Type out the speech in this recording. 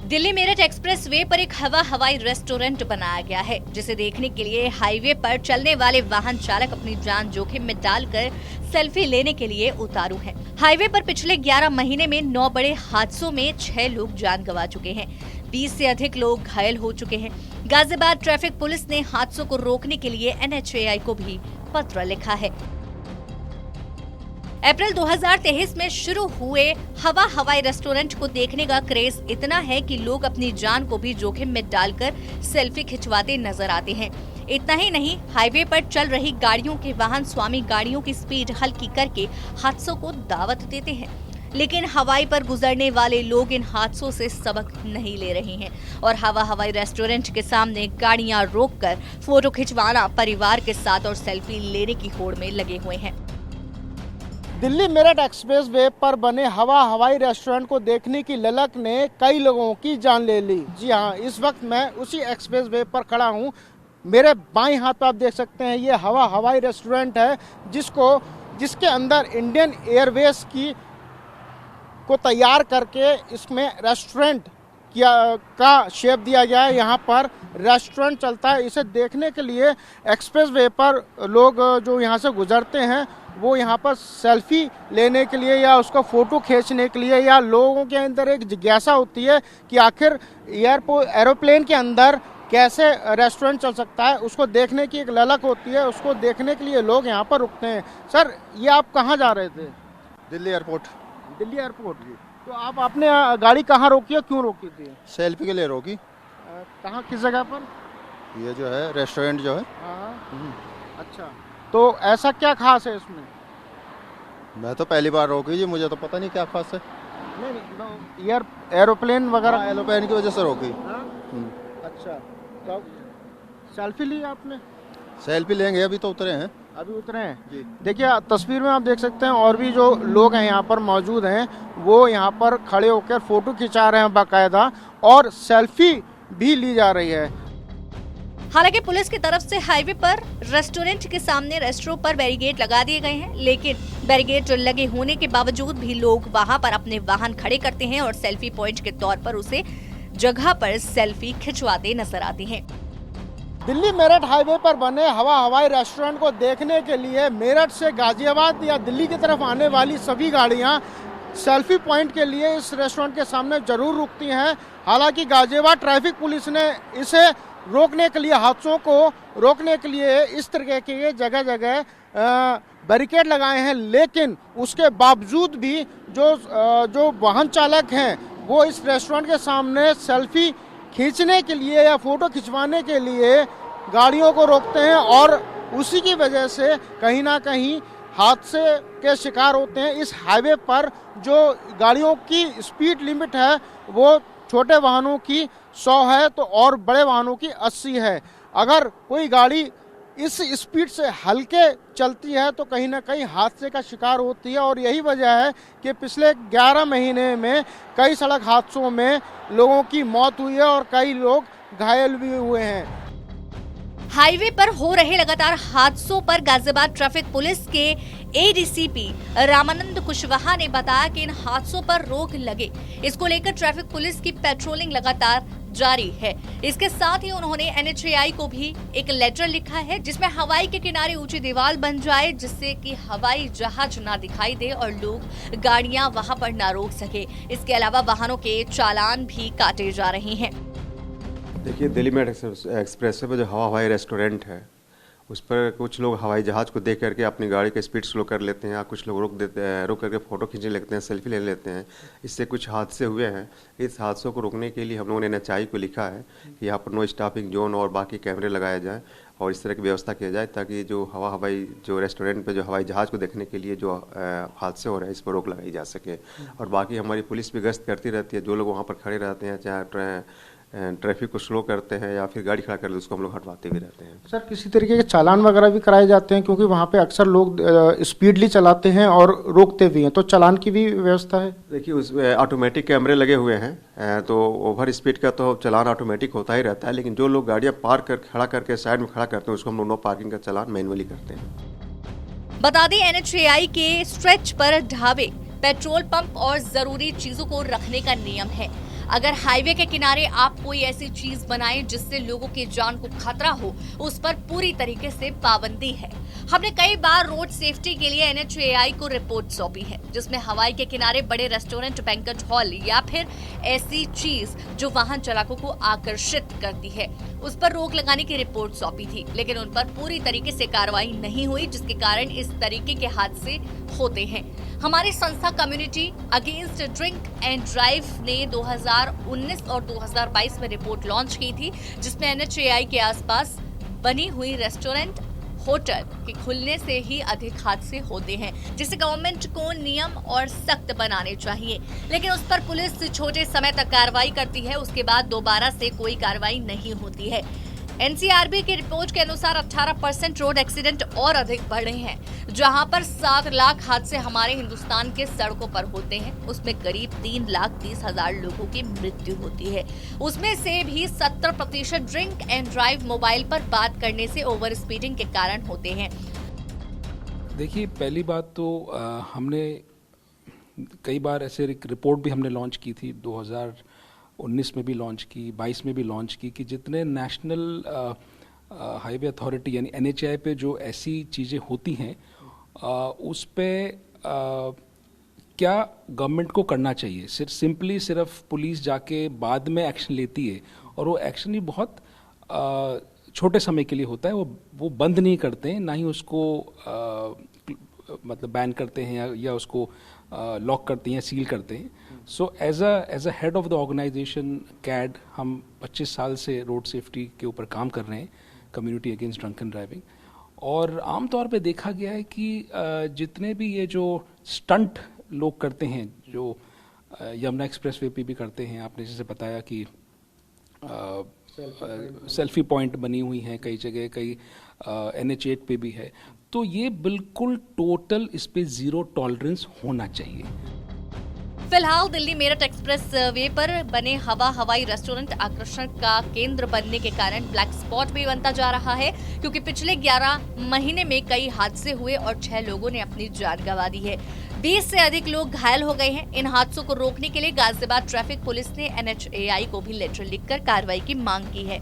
Delhi Meerut express way पर एक हवाई रेस्टोरेंट बनाया गया है, जिसे देखने के लिए हाईवे पर चलने वाले वाहन चालक अपनी जान जोखिम में डालकर सेल्फी लेने के लिए उतारू हैं। हाईवे पर पिछले 11 महीने में 9 बड़े हादसों में 6 लोग जान गंवा चुके हैं, 20 से अधिक लोग घायल हो चुके हैं। गाजियाबाद ट्रैफिक पुलिस ने हादसों को रोकने के लिए NHAI को भी पत्र लिखा है। अप्रैल 2023 में शुरू हुए हवाई रेस्टोरेंट को देखने का क्रेज इतना है कि लोग अपनी जान को भी जोखिम में डालकर सेल्फी खिंचवाते नजर आते हैं। इतना ही नहीं, हाईवे पर चल रही गाड़ियों के वाहन स्वामी गाड़ियों की स्पीड हल्की करके हादसों को दावत देते हैं, लेकिन हवाई पर गुजरने वाले लोग इन हादसों से सबक नहीं ले रहे हैं और हवाई रेस्टोरेंट के सामने गाड़ियां रोककर फोटो खिंचवाना, परिवार के साथ और सेल्फी लेने की होड़ में लगे हुए हैं। दिल्ली मेरठ एक्सप्रेस वे पर बने हवाई रेस्टोरेंट को देखने की ललक ने कई लोगों की जान ले ली। जी हाँ, इस वक्त मैं उसी एक्सप्रेस वे पर खड़ा हूँ। मेरे बाएं हाथ पर आप देख सकते हैं ये हवाई रेस्टोरेंट है, जिसके अंदर इंडियन एयरवेज को तैयार करके इसमें रेस्टोरेंट का शेप दिया गया है। यहाँ पर रेस्टोरेंट चलता है। इसे देखने के लिए एक्सप्रेस वे पर लोग जो यहाँ से गुजरते हैं वो यहाँ पर सेल्फी लेने के लिए या उसका फोटो खींचने के लिए, या लोगों के अंदर एक जिज्ञासा होती है कि आखिर एरोप्लेन के अंदर कैसे रेस्टोरेंट चल सकता है, उसको देखने की एक ललक होती है। उसको देखने के लिए लोग यहाँ पर रुकते हैं। सर, ये आप कहाँ जा रहे थे? दिल्ली एयरपोर्ट। दिल्ली एयरपोर्ट। तो आप आपने गाड़ी कहाँ रोकी है, क्यों रोकी थी? सेल्फी के लिए रोकी। कहाँ, किस जगह पर? ये जो है रेस्टोरेंट जो है। हाँ। अच्छा, तो ऐसा क्या खास है इसमें? मैं तो पहली बार रोकी जी, मुझे तो पता नहीं क्या खास है। नहीं, एरोप्लेन वगैरह। एरोप्लेन की वजह से रोकी। अच्छा, तो सेल्फी ली आपने? सेल्फी लेंगे, अभी तो उतरे हैं। अभी उतरे हैं जी। देखिए, तस्वीर में आप देख सकते हैं और भी जो लोग हैं यहाँ पर मौजूद हैं, वो यहाँ पर खड़े होकर फोटो खिंचा रहे हैं बाकायदा, और सेल्फी भी ली जा रही है। हालांकि पुलिस की तरफ से हाईवे पर रेस्टोरेंट के सामने रेस्टोरेंट पर बैरिकेड लगा दिए गए हैं, लेकिन बैरिकेड लगे होने के बावजूद भी लोग वहां पर अपने वाहन खड़े करते हैं और सेल्फी पॉइंट के तौर पर उसे जगह पर सेल्फी खिंचवाते नजर आते हैं। दिल्ली मेरठ हाईवे पर बने हवाई रेस्टोरेंट को देखने के लिए मेरठ से गाजियाबाद या दिल्ली की तरफ आने वाली सभी गाड़ियां सेल्फी पॉइंट के लिए इस रेस्टोरेंट के सामने जरूर रुकती हैं। हालांकि गाजियाबाद ट्रैफिक पुलिस ने इसे रोकने के लिए, हादसों को रोकने के लिए इस तरह के जगह बैरिकेड लगाए हैं, लेकिन उसके बावजूद भी जो वाहन चालक हैं वो इस रेस्टोरेंट के सामने सेल्फी खींचने के लिए या फोटो खिंचवाने के लिए गाड़ियों को रोकते हैं, और उसी की वजह से कहीं ना कहीं हादसे के शिकार होते हैं। इस हाईवे पर जो गाड़ियों की स्पीड लिमिट है वो छोटे वाहनों की 100 है तो और बड़े वाहनों की 80 है। अगर कोई गाड़ी इस स्पीड से हल्के चलती है तो कहीं ना कहीं हादसे का शिकार होती है, और यही वजह है कि पिछले 11 महीने में कई सड़क हादसों में लोगों की मौत हुई है और कई लोग घायल भी हुए हैं। हाईवे पर हो रहे लगातार हादसों पर गाजियाबाद ट्रैफिक पुलिस के ADCP रामानंद कुशवाहा ने बताया कि इन हादसों पर रोक लगे, इसको लेकर ट्रैफिक पुलिस की पेट्रोलिंग लगातार जारी है। इसके साथ ही उन्होंने NHAI को भी एक लेटर लिखा है, जिसमें हवाई के किनारे ऊंची दीवार बन जाए, जिससे कि हवाई जहाज ना दिखाई दे और लोग गाड़ियां वहां पर ना रोक सके। इसके अलावा वाहनों के चालान भी काटे जा रहे हैं। देखिए, दिल्ली मेरठ एक्सप्रेस पे जो हवाई रेस्टोरेंट है उस पर कुछ लोग हवाई जहाज को देख करके अपनी गाड़ी का स्पीड स्लो कर लेते हैं, या कुछ लोग रुक करके फ़ोटो खींचने लगते हैं, सेल्फी ले लेते हैं। इससे कुछ हादसे हुए हैं। इस हादसों को रोकने के लिए हम लोगों ने NHAI को लिखा है कि यहाँ पर नो स्टॉपिंग जोन और बाकी कैमरे लगाए जाएँ और इस तरह की व्यवस्था किया जाए, ताकि जो रेस्टोरेंट पे जो हवाई जहाज़ को देखने के लिए जो हादसे हो रहे हैं इस पर रोक लगाई जा सके। और बाकी हमारी पुलिस भी गश्त करती रहती है, जो लोग वहाँ पर खड़े रहते हैं, चाहे ट्रैफिक को स्लो करते हैं या फिर गाड़ी खड़ा कर ले, उसको हम लोग हटवाते भी रहते हैं। सर, किसी तरीके के चालान वगैरह भी कराए जाते हैं, क्योंकि वहाँ पे अक्सर लोग स्पीडली चलाते हैं और रोकते भी हैं, तो चालान की भी व्यवस्था है? देखिए, उसमें ऑटोमेटिक कैमरे लगे हुए हैं, तो ओवर स्पीड का तो चालान ऑटोमेटिक होता ही रहता है, लेकिन जो लोग गाड़ियाँ पार्क कर खड़ा करके साइड में खड़ा करते हैं उसको हम लोग नो पार्किंग का चालान मैनुअली करते हैं। बता दें, NHAI के स्ट्रेच पर ढाबे, पेट्रोल पंप और जरूरी चीजों को रखने का नियम है। अगर हाईवे के किनारे आप कोई ऐसी चीज बनाएं जिससे लोगों की जान को खतरा हो, उस पर पूरी तरीके से पाबंदी है। हमने कई बार रोड सेफ्टी के लिए NHAI को रिपोर्ट सौंपी है, जिसमें हवाई के किनारे बड़े रेस्टोरेंट, बैंक्वेट हॉल या फिर ऐसी चीज जो वाहन चालकों को आकर्षित करती है, उस पर रोक लगाने की रिपोर्ट सौंपी थी, लेकिन उन पर पूरी तरीके से कार्रवाई नहीं हुई, जिसके कारण इस तरीके के हादसे होते हैं। हमारी संस्था community against drink and drive ने 2019 और 2022 में रिपोर्ट लॉन्च की थी, जिसमें NHAI के आसपास बनी हुई रेस्टोरेंट, होटल के खुलने से ही अधिक हादसे होते हैं, जिसे गवर्नमेंट को नियम और सख्त बनाने चाहिए, लेकिन उस पर पुलिस छोटे समय तक कार्रवाई करती है, उसके बाद दोबारा से कोई कार्रवाई नहीं होती है। NCRB की रिपोर्ट के अनुसार 18% रोड एक्सीडेंट और अधिक बढ़े हैं। जहां पर 7 लाख हादसे हमारे हिंदुस्तान के सड़कों पर होते हैं, उसमें करीब 3,30,000 लोगों की मृत्यु होती है। उसमें से भी 70% ड्रिंक एंड ड्राइव मोबाइल पर बात करने से ओवर स्पीडिंग के कारण होते हैं। देखिए, पहली बात तो हमने कई बार ऐसे एक रिपोर्ट भी हमने लॉन्च की थी, 2019 में भी लॉन्च की, 22 में भी लॉन्च की, कि जितने नेशनल हाईवे अथॉरिटी यानी NHAI पे जो ऐसी चीज़ें होती हैं उस पे क्या गवर्नमेंट को करना चाहिए। सिर्फ पुलिस जाके बाद में एक्शन लेती है, और वो एक्शन ही बहुत छोटे समय के लिए होता है, वो बंद नहीं करते हैं, ना ही उसको मतलब बैन करते हैं या उसको लॉक करते हैं या सील करते हैं। So as a head of the organisation CAD, हम 25 साल से रोड सेफ्टी के ऊपर काम कर रहे हैं, कम्युनिटी अगेंस्ट ड्रंकन ड्राइविंग। और आमतौर पे देखा गया है कि जितने भी ये जो स्टंट लोग करते हैं, जो यमुना एक्सप्रेसवे पे भी करते हैं, आपने जैसे बताया कि सेल्फी पॉइंट बनी हुई हैं कई जगह, कई NH8 पे भी है, तो ये बिल्कुल टोटल इस पे जीरो टॉलरेंस होना चाहिए। फिलहाल दिल्ली मेरठ एक्सप्रेस वे पर बने हवाई रेस्टोरेंट आकर्षण का केंद्र बनने के कारण ब्लैक स्पॉट भी बनता जा रहा है, क्योंकि पिछले 11 महीने में कई हादसे हुए और 6 लोगों ने अपनी जान गंवा दी है। 20 से अधिक लोग घायल हो गए हैं। इन हादसों को रोकने के लिए गाजियाबाद ट्रैफिक पुलिस ने NHAI को भी लेटर लिखकर कार्रवाई की मांग की है।